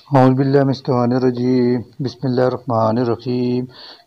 اعوذ باللہ من الشیطان الرجیم، بسم اللہ الرحمن الرحیم۔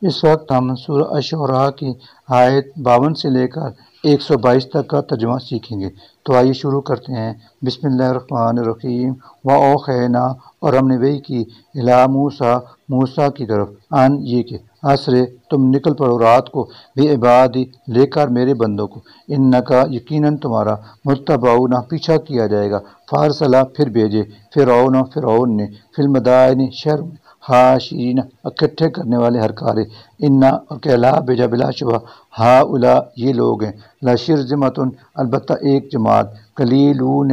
اس وقت ہم سورہ الشعراء کی آیت 52 سے لے کر 122 تک کا ترجمہ سیکھیں گے۔ تو آئیے شروع کرتے ہیں۔ بسم اللہ الرحمن الرحیم۔ وَأَوْحَيْنَا، اور ہم نے وحی کی، اِلیٰ موسیٰ، موسیٰ کی طرف، ان یہ کہ اسرِ تم نکل پڑو رات کو، بعبادی لے کر میرے بندوں کو، انکا یقیناً تمہارا، متبعون پیچھا کیا جائے گا، فارسلہ پھر بھیجے، فرعون نے، فی المدائن شہر میں، حاشرین اکٹھے کرنے والے ہر کارے، انا اور کہلا بھیجا بلا شبہ، ہاؤلا یہ لوگ ہیں، لشرذمۃ البتہ ایک جماعت، قلیلون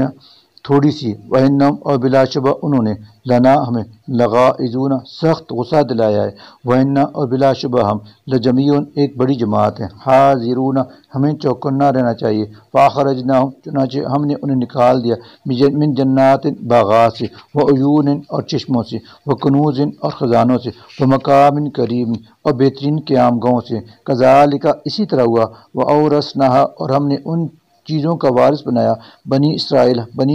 تھوڑی سی، وَإِنَّهُمْ اور بلا شبہ انہوں نے، لنا ہمیں، لغائظون سخت غصہ دلایا ہے، وَإِنَّا اور بلا شبہ ہم، لجمیعٌ ایک بڑی جماعت ہیں، حاذرون ہمیں چوکنا رہنا چاہیے، فَأَخْرَجْنَاهُمْ چنانچہ ہم نے انہیں نکال دیا، من جنات باغات سے، وعیون اور چشموں سے، وکنوز اور خزانوں سے، ومقام کریم اور بہترین قیام گاہوں سے، کذالک اسی طرح ہوا، وَأَوْرَثْنَاهَا اور ہم نے ان چیزوں کا وارث بنایا بنی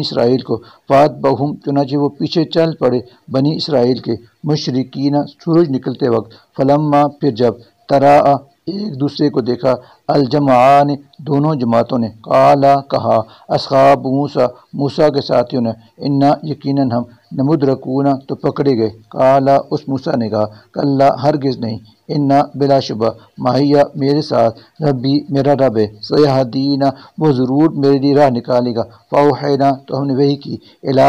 اسرائیل کو، فَأَتْبَعُوهُمْ چنانچہ وہ پیچھے چل پڑے بنی اسرائیل کے، مشرقین سورج نکلتے وقت، فلما پھر جب تراءى ایک دوسرے کو دیکھا، الجمعان دونوں جماعتوں نے، قالا کہا، اصحاب موسیٰ کے ساتھیوں نے، انا یقیناً ہم، لمدرکون تو پکڑے گئے، قالا اس موسیٰ نے کہا، کلا ہرگز نہیں، انا بلا شبہ، ماہیا میرے ساتھ، ربی میرا رب ہے، سیہدینا وہ ضرور میرے لیے راہ نکالے گا، فاوحینا تو ہم نے وحی کی، الی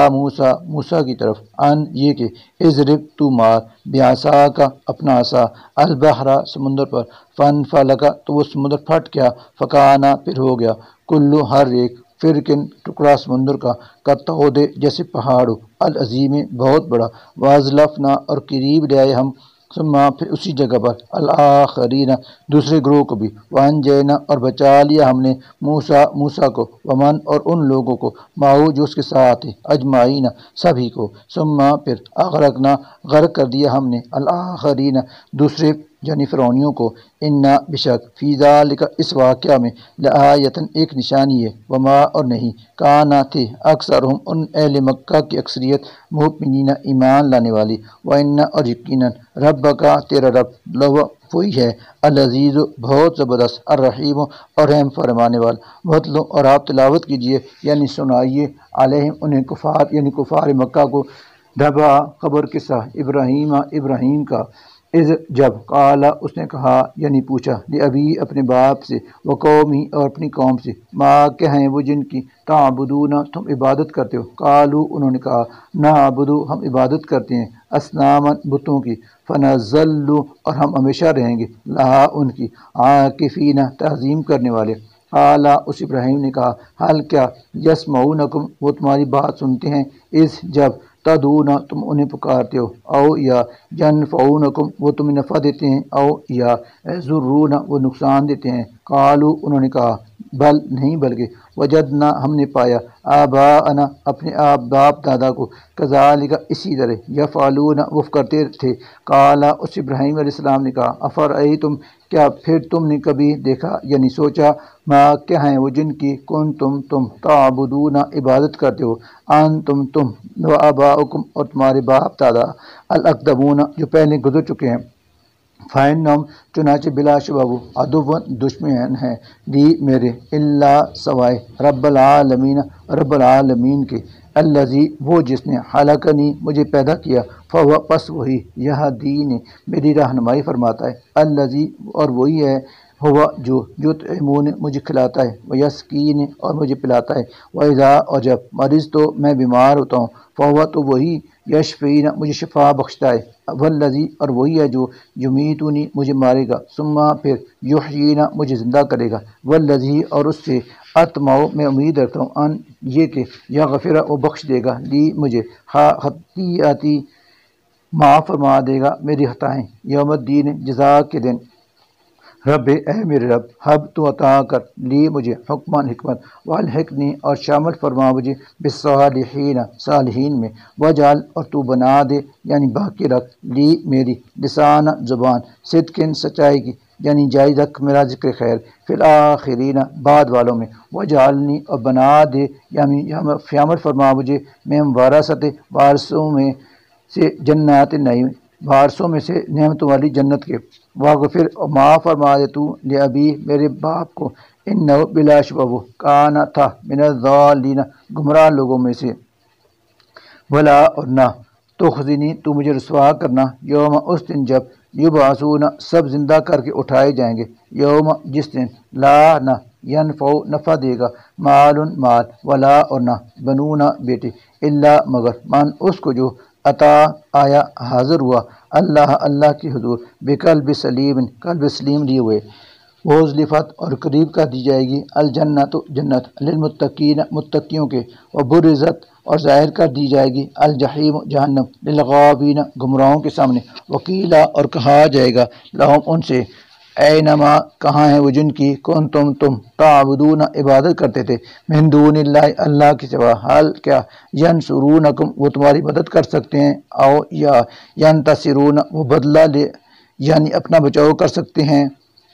موسیٰ کی طرف، ان یہ کہ اضرب تو مار، بعصاک اپنا عصا، البحر سمندر پر، فانفلق تو وہ سمندر پھٹ گیا، فکانا پھر ہو گیا، کلو ہر ایک، فرقن ٹکڑا سمندر کا، کالطود جیسے پہاڑ ہو، العظیم بہت بڑا، واضلفنا اور قریب لے آئے ہم، ثم پھر اسی جگہ پر، الآخرین دوسرے گروہ کو بھی، وانجینا اور بچا لیا ہم نے موسیٰ کو، ومن اور ان لوگوں کو، معه جو اس کے ساتھ اجمعین سبھی کو، ثم پھر اغرقنا غرق کر دیا ہم نے، الآخرین دوسرے یعنی فرعونیوں کو، انا بشک فی ذالک اس واقعہ میں، لآیتن ایک نشانی ہے، وما اور نہیں، کانا تھے، اکثرہم ان اہل مکہ کی اکثریت، مؤمنین ایمان لانے والی، وَإِنَّ اور یقیناً ربک تیرا رب، لو وہی ہے، العزیز بہت زبردست، الرحیم اور رحم فرمانے والا، وَاتْلُ اور آپ تلاوت کیجئے یعنی سنائیے، علیہم انہیں کفار یعنی کفار مکہ کو، نبأ خبر قصہ ابراہیم کا، اذ جب قال اس نے کہا یعنی پوچھا، لأبی اپنے باپ سے، وقومی اور اپنی قوم سے، ما کہ ہیں وہ جن کی، تعبدون تم عبادت کرتے ہو، قالو انہوں نے کہا، نعبدو ہم عبادت کرتے ہیں، اصناما بتوں کی، فنظل اور ہم ہمیشہ رہیں گے، لہا ان کی، عاکفین تعظیم کرنے والے، قال اس ابراہیم نے کہا، حل کیا، یسمعونکم وہ تمہاری بات سنتے ہیں، اس جب تدعون تم انہیں پکارتے ہو، او یا ینفعونکم وہ تمہیں نفع دیتے ہیں، او یا ضرون وہ نقصان دیتے ہیں، قالو انہوں نے کہا، بل نہیں بلکہ، وجدنا ہم نے پایا، آباءنا اپنے باپ دادا کو، کذالک اسی طرح، یفعلون وہ کرتے تھے، قال اس ابراہیم علیہ السلام نے کہا، افرأیتم کیا پھر تم نے کبھی دیکھا یعنی سوچا، ما کیا ہیں وہ جن کی، تم تعبدون عبادت کرتے ہو، تم و آباؤکم اور تمہارے باپ دادا، الاقدمون جو پہلے گزر چکے ہیں، فَإِنَّهُمْ چنانچہ بلا شبہ وہ، عدو دشمن ہیں، لی میرے، الا سوائے، رب العالمین کے، الذی وہ جس نے، خلقنی مجھے پیدا کیا، فہو پس وہی، یہدینی میری رہنمائی فرماتا ہے، الذی اور وہی ہے، ہوا جو یطعمون مجھے کھلاتا ہے، ویسقین اور مجھے پلاتا ہے، وَإِذَا اور جب مرضت میں بیمار ہوتا ہوں، فہو تو وہی، یشفین مجھے شفا بخشتا ہے، والذی اور وہی ہے جو یمیتنی مجھے مارے گا، ثم پھر یحیین مجھے زندہ کرے گا، والذی اور اس سے اطمع میں امید رکھتا ہوں، ان یہ کہ یغفر وہ بخش دے گا، لی مجھے، خطیئتی معاف فرما دے گا میری خطائیں، یوم الدین جزا کے دن، رب اے میرے رب، حب تو عطا کر، لی مجھے، حکمن حکمت، والحقنی اور شامل فرما مجھے، بالصالحین صالحین میں، وجعل اور تو بنا دے یعنی باقی رکھ، لی میری، لسان زبان، صدقن سچائی کی یعنی جائز رکھ میرا ذکر خیر، فی الآخرین بعد والوں میں، وجعلنی اور بنا دے یعنی شامل فرما مجھے، میں وراثت وارثوں میں، سے جنات نعیم، وارثوں میں سے نعمتوں والی جنت کے، واغفر اور معاف فرما دے تو لابی میرے باپ کو، انہ بلا شبہ وہ کانا تھا من الضالین گمراہ لوگوں میں سے، ولا اور نہ تخزنی تو مجھے رسوا کرنا یوم اس دن جب یبعثون سب زندہ کر کے اٹھائے جائیں گے، یوم جس دن لا نہ ینفع نفع دے گا مال مال، ولا اور نہ بنون بیٹے، الا مگر من اس کو جو عطا آیا حاضر ہوا اللہ کی حضور بقلب سلیم قلب سلیم لیے ہوئے، وزلفت اور قریب کر دی جائے گی الجنت جنت للمتقین متقیوں کے، وبرزت اور ظاہر کر دی جائے گی الجحیم جہنم للغابین گمراہوں کے سامنے، وقیلا اور کہا جائے گا لہم ان سے اینما کہاں ہیں وہ جن کی کنتم تم تعبدون عبادت کرتے تھے من دون اللہ اللہ کے سوا، حال کیا ینصرونکم وہ تمہاری مدد کر سکتے ہیں، او یا ینتصرون وہ بدلہ لے یعنی اپنا بچاؤ کر سکتے ہیں،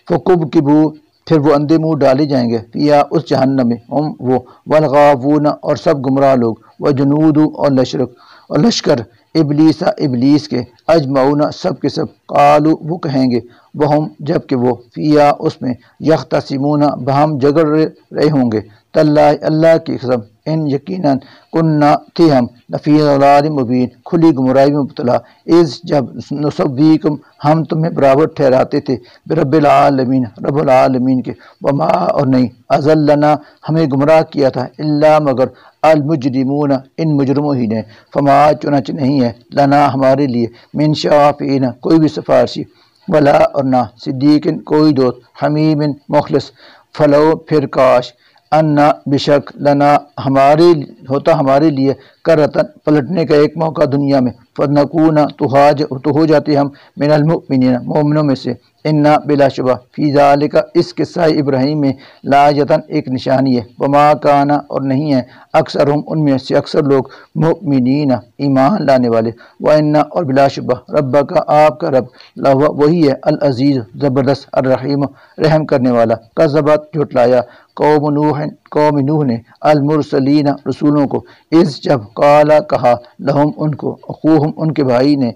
فکبکبو پھر وہ اندھے منہ ڈالے جائیں گے فیا اس جہنم میں، ہم وہ والغاوون اور سب گمراہ لوگ، وجنود اور لشکر ابلیس ابلیس کے، اجمعون سب کے سب، قالو وہ کہیں گے وہم جب کہ وہ فیا اس میں یختصمون بہم جگڑ رہے ہوں گے، تاللہ اللہ کی قسم ان یقیناً کننا تھے ہم لفی ضلال مبین کھلی گمراہی میں مبتلا، از جب نسویکم ہم تمہیں برابر ٹھہراتے تھے برب العالمین رب العالمین کے، وما اور نہیں اضلنا ہمیں گمراہ کیا تھا الا مگر المجرمون ان مجرموں ہی نے، فما چنانچہ نہیں ہے لنا ہمارے لیے من شافعین کوئی بھی سفارشی، ولا اور نہ صدیقن کوئی دوست، حمیم مخلص، فلو پھر کاش انا بشک لنا ہمارے ہوتا ہمارے لیے کرتن پلٹنے کا ایک موقع دنیا میں، فنکون تو ہو جاتے ہم من المؤمنین مومنوں میں سے، انا بلا شبہ فی ذالک اس قصہ ابراہیم میں لایتن ایک نشانی ہے، وما کانا اور نہیں ہے اکثرہم ان میں سے اکثر لوگ مؤمنین ایمان لانے والے، وانا اور بلا شبہ ربک آپ کا رب لہو وہی ہے العزیز زبردست الرحیم رحم کرنے والا، کذبت جھٹلایا قوم نوح نے المرسلین رسولوں کو، اس جب قالا کہا لہم ان کو اخوہم ان کے بھائی نے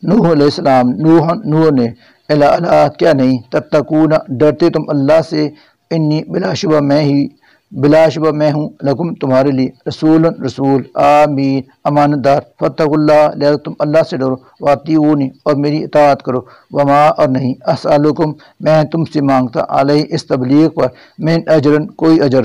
نوح علیہ السلام نوح نے الا کیا نہیں تتقون ڈرتے تم اللہ سے، انی بلا شبہ میں ہوں لکم تمہارے لیے رسول آمین امانت دار، فاتقوا اللہ لہذا تم اللہ سے ڈرو، واطیعونی اور میری اطاعت کرو، وما اور نہیں اسألکم میں تم سے مانگتا علیہ اس تبلیغ پر من اجرن کوئی اجر،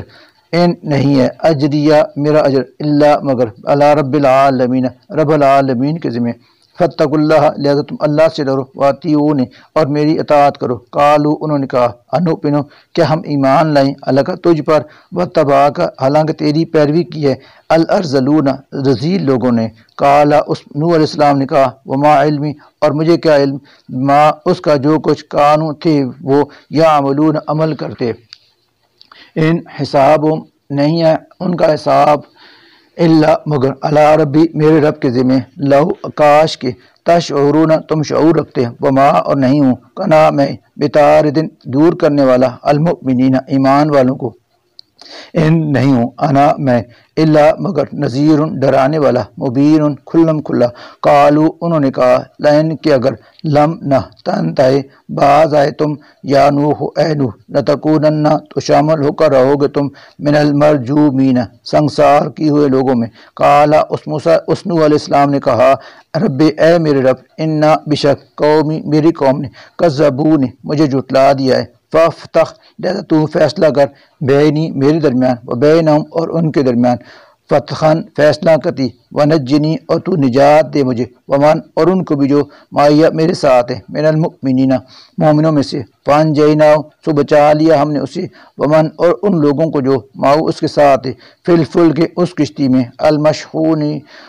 ان نہیں ہے اجریہ میرا اجر الا مگر علی رب العالمین رب العالمین کے ذمہ، فاتقوا اللہ لہذا تم اللہ سے ڈرو، واطیعونی اور میری اطاعت کرو، قالو انہوں نے کہا انؤمن کیا ہم ایمان لائیں الک تجھ پر، واتبعک حالانکہ تیری پیروی کی ہے الارذلون رذیل لوگوں نے، قالا اس نوح علیہ السلام نے کہا وما علمی اور مجھے کیا علم ما اس کا جو کچھ کانوا تھے وہ یعملون عمل کرتے، ان حساب نہیں ہے ان کا حساب الا مگر علی ربی میرے رب کے ذمہ، لو کاش کے تشعرون تم شعور رکھتے، وما اور نہیں ہوں کنا میں بطاردن دور کرنے والا المؤمنین ایمان والوں کو، ان نہیں ہوں انا میں الا مگر نذیر ڈرانے والا، مبین کھلم کھلا، قالو انہوں نے کہا لئن کہ اگر لم نہ تنتہے باز آئے تم یا نوح اے نوح لتکونن تو شامل ہو کر رہو گے تم من المرجومین سنگسار کی ہوئے لوگوں میں، قالا اس نوح علیہ السلام نے کہا رب اے میرے رب انا بشک قومی میری قوم نے کذبونی مجھے جھٹلا دیا ہے، فافتح لہذا تو فیصلہ کر بینی میرے درمیان و بینہم اور ان کے درمیان، فتحن فیصلہ کرتی، ونجنی اور تو نجات دے مجھے، ومن اور ان کو بھی جو معیہ میرے ساتھ ہے من المؤمنین مومنوں میں سے، فانجیناہ سو بچا لیا ہم نے اسے، ومن اور ان لوگوں کو جو معو اس کے ساتھ ہے، فی الفلک اس کشتی میں،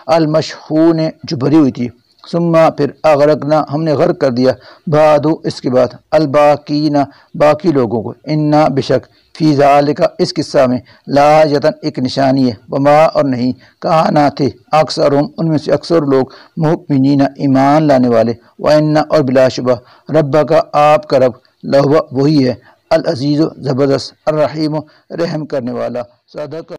المشحون جو بھری ہوئی تھی، ثم پھر اغرقنا ہم نے غرق کر دیا بعد اس کے بعد الباقین باقی لوگوں کو، انا بشک فی ذالک اس قصہ میں لایتن ایک نشانی ہے، وما اور نہیں کہا نہ تھے اکثرہم ان میں سے اکثر لوگ مؤمنین ایمان لانے والے، وان اور بلا شبہ ربک آپ کا رب لہو وہی ہے العزیز زبردست الرحیم رحم کرنے والا، صدق